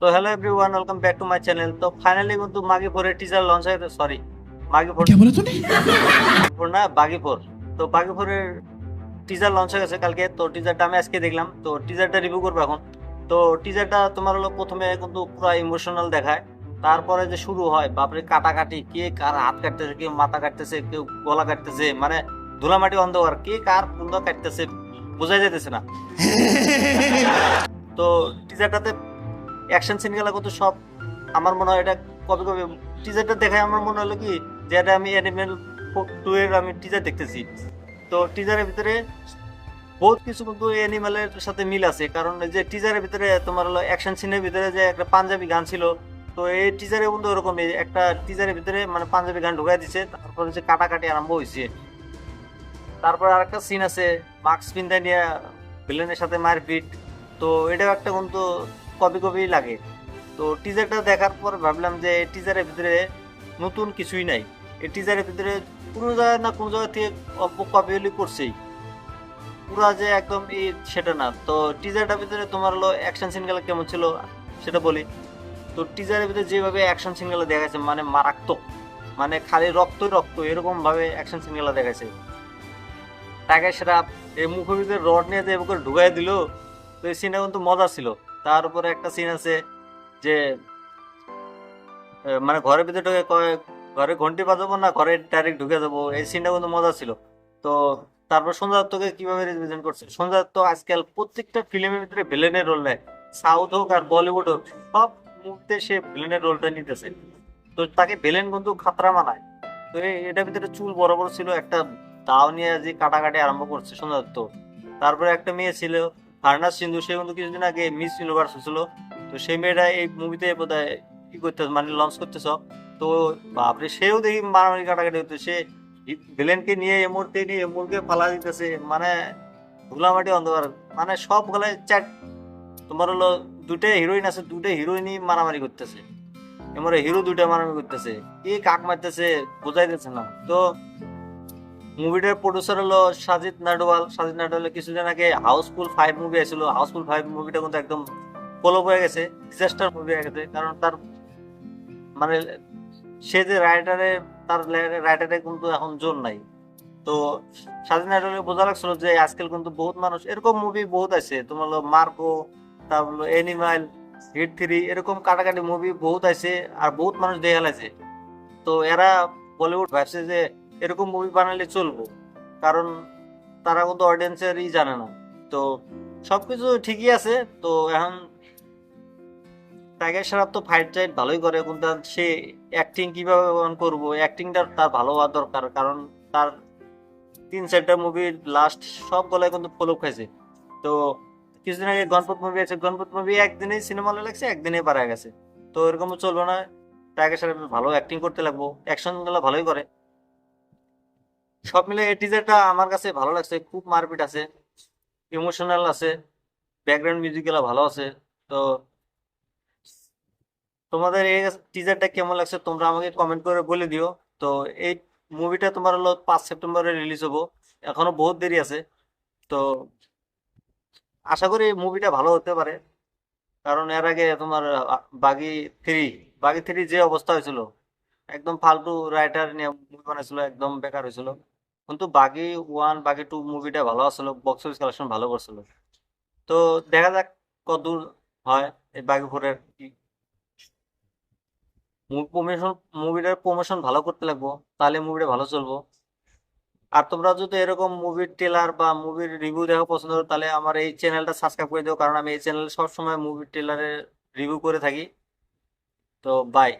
তো hello everyone, welcome back to my channel. তো finally কিন্তু মাগি ফোরের টিজার লঞ্চ হয়ে, সরি মাগি ফোর, क्या बोला तूने? ফোর না বাগি ফোর। তো বাগি ফোরের টিজার লঞ্চ হয়ে গেছে কালকে। তো টিজারটা আমি আজকে দেখলাম, তো টিজারটা রিভিউ করবো এখন। তো টিজারটা তোমার হলো প্রথমে কিন্তু পুরো ইমোশনাল দেখায়, তারপরে যে শুরু হয় বাপরে কাটাকাটি, কে কার হাত কাটতেছে, কেউ মাথা কাটতেছে, কেউ গলা কাটতেছে, মানে ধুলামাটি অন্ধকার, কে কার কুন্দা কাটতেছে বোঝাই যাইতেছে না। তো টিজারটাতে অ্যাকশন সিন গুলা কিন্তু সব আমার মনে হয় এটা কবে কবে টিজারটা দেখে আমার মনে হলো কি যে এটা আমি অ্যানিমেল 2 এর আমি টিজার দেখতেছি। তো টিজারের ভিতরে বহুত কিছু কিন্তু অ্যানিমেলের সাথে মিল আছে, কারণ এই যে টিজারের ভিতরে তোমার হলো অ্যাকশন সিনের ভিতরে যে একটা পাঞ্জাবি গান ছিল, তো এই টিজারে বন্ধু ওরকম একটা টিজারের ভিতরে মানে পাঞ্জাবি গান ঢুকাই দিছে, তারপরে যে কাটাকাটি আরম্ভ হয়েছে। তারপর আরেকটা সিন আছে মাস্ক পিন্ধা নিয়ে ভিলেনের সাথে মারপিট। তো এটাও একটা কিন্তু কপি কপি লাগে। তো টিজারটা দেখার পর ভাবলাম যে টিজারের ভিতরে নতুন কিছুই নাই, এই টিজারের ভিতরে কোনো জায়গায় না কোনো জায়গা থেকে অল্প কপি করছেই, পুরা যে একদম সেটা না। তো টিজারটার ভিতরে তোমার হলো অ্যাকশন সিন গুলো কেমন ছিল সেটা বলি। তো টিজারের ভিতরে যেভাবে অ্যাকশন সিন গুলো দেখাচ্ছে মানে মারাত্মক, মানে খালি রক্তই রক্ত এরকম ভাবে অ্যাকশন সিন গুলো দেখাচ্ছে। তাকে সেটা এই মুখের ভিতরে রড নিয়ে যে এবার ঢুকাই দিল, তো এই সিনটা কিন্তু মজা ছিল। তার উপরে একটা সিন আছে যে মানে ঘরের ভিতরে ঢুকে কয় ঘরে ঘন্টি বাজাবো না ঘরে ডাইরেক্ট ঢুকে যাবো, এই সিনটা কিন্তু মজা ছিল। তো তারপর সঞ্জয় দত্তকে কিভাবে রিপ্রেজেন্ট করছে, সঞ্জয় দত্ত আজকাল প্রত্যেকটা ফিল্মের ভিতরে ভিলেনের রোল নেয়, সাউথ হোক আর বলিউড হোক, সব মুভিতে সে ভিলেনের রোলটা নিতেছে। তো তাকে ভিলেন কিন্তু খাতরা মানায়। তো এটার ভিতরে চুল বড় বড় ছিল, একটা দাও নিয়ে যে কাটাকাটি আরম্ভ করছে সঞ্জয় দত্ত। তারপরে একটা মেয়ে ছিল ফারনাজ সিন্ধু, সে কিন্তু কিছুদিন আগে মিস ইউনিভার্স হচ্ছিল। তো সেই মেয়েটা এই মুভিতে বোধহয় কি করতেছ মানে লঞ্চ করতেছ। তো বাপরে সেও দেখি মারামারি কাটাকাটি হতো, সে ভিলেনকে নিয়ে এমুরতে নিয়ে এমুরকে ফালা দিতেছে, মানে ধুলামাটি অন্ধকার, মানে সব গলায় চ্যাট। তোমার হলো দুটাই হিরোইন আছে, দুটাই হিরোইনই মারামারি করতেছে, এমরে হিরো দুইটা মারামারি করতেছে, কে কাক মারতেছে বোঝাই যাচ্ছে না। তো মুভিটার প্রডিউসার হলো সাজিদ নাডওয়াল। সাজিদ নাডওয়াল কিছুদিন আগে হাউসফুল 5 মুভি আসছিল, হাউসফুল 5 মুভিটা কিন্তু একদম ফ্লপ হয়ে গেছে, ডিজাস্টার মুভি হয়ে গেছে, কারণ তার মানে সে যে রাইটারে, তার রাইটারে কিন্তু এখন জোর নাই। তো স্বাধীন নাটকে বোঝা লাগছিল যে আজকাল কিন্তু বহুত মানুষ এরকম মুভি বহুত আছে, তোমার হলো মার্কো, তারপর হলো এনিমাল, হিট 3, এরকম কাটাকাটি মুভি বহুত আছে, আর বহুত মানুষ দেখে লাগছে। তো এরা বলিউড ভাবছে যে এরকম মুভি বানালে চলবো, কারণ তারা কিন্তু অডিয়েন্সেরই জানে না। তো সবকিছু ঠিকই আছে। তো এখন টাইগার শ্রফ তো ফাইট টাইট ভালোই করে, কিন্তু সে অ্যাক্টিং কিভাবে করবো, অ্যাক্টিংটা তার ভালো হওয়া দরকার, কারণ তার 3-4টা মুভি লাস্ট সব গলায় কিন্তু ফলো খাইছে। তো কিছুদিন আগে গণপত মুভি আছে, গণপত মুভি একদিনেই সিনেমা হলে লাগছে, একদিনেই পারা গেছে। তো এরকম চলবে না, টাইগার শ্রফ ভালো অ্যাক্টিং করতে লাগবো, অ্যাকশন গুলো ভালোই করে। সব মিলে এই টিজারটা আমার কাছে ভালো লাগছে, খুব মারপিট আছে, ইমোশনাল আছে, ব্যাকগ্রাউন্ড মিউজিক গুলো ভালো আছে। তো তোমাদের এই টিজারটা কেমন লাগছে তোমরা আমাকে কমেন্ট করে বলে দিও। তো এই মুভিটা তোমার হলো 5 সেপ্টেম্বরে রিলিজ হবো, এখনো বহুত দেরি আছে। তো আশা করি এই মুভিটা ভালো হতে পারে, কারণ এর আগে তোমার বাগি থ্রি বাগি থ্রি যে অবস্থা হয়েছিল, একদম ফালতু রাইটার নিয়ে মুভি বানাইছিল, একদম বেকার হয়েছিল। কিন্তু বাগি 1 বাগি 2 মুভিটা ভালো আসলো, বক্স অফিস কালেকশন ভালো করছিল। তো দেখা যাক কতদূর হয় এই বাগি 4-এর প্রমোশন, মুভিটার প্রমোশন ভালো করতে লাগবো, তাহলে মুভিটা ভালো চলবো। আর তোমরা যদি এরকম মুভির ট্রেলার বা মুভির রিভিউ দেখা পছন্দ করো, তাহলে আমার এই চ্যানেলটা সাবস্ক্রাইব করে দিও, কারণ আমি এই চ্যানেলে সবসময় মুভির ট্রেলারের রিভিউ করে থাকি। তো বাই।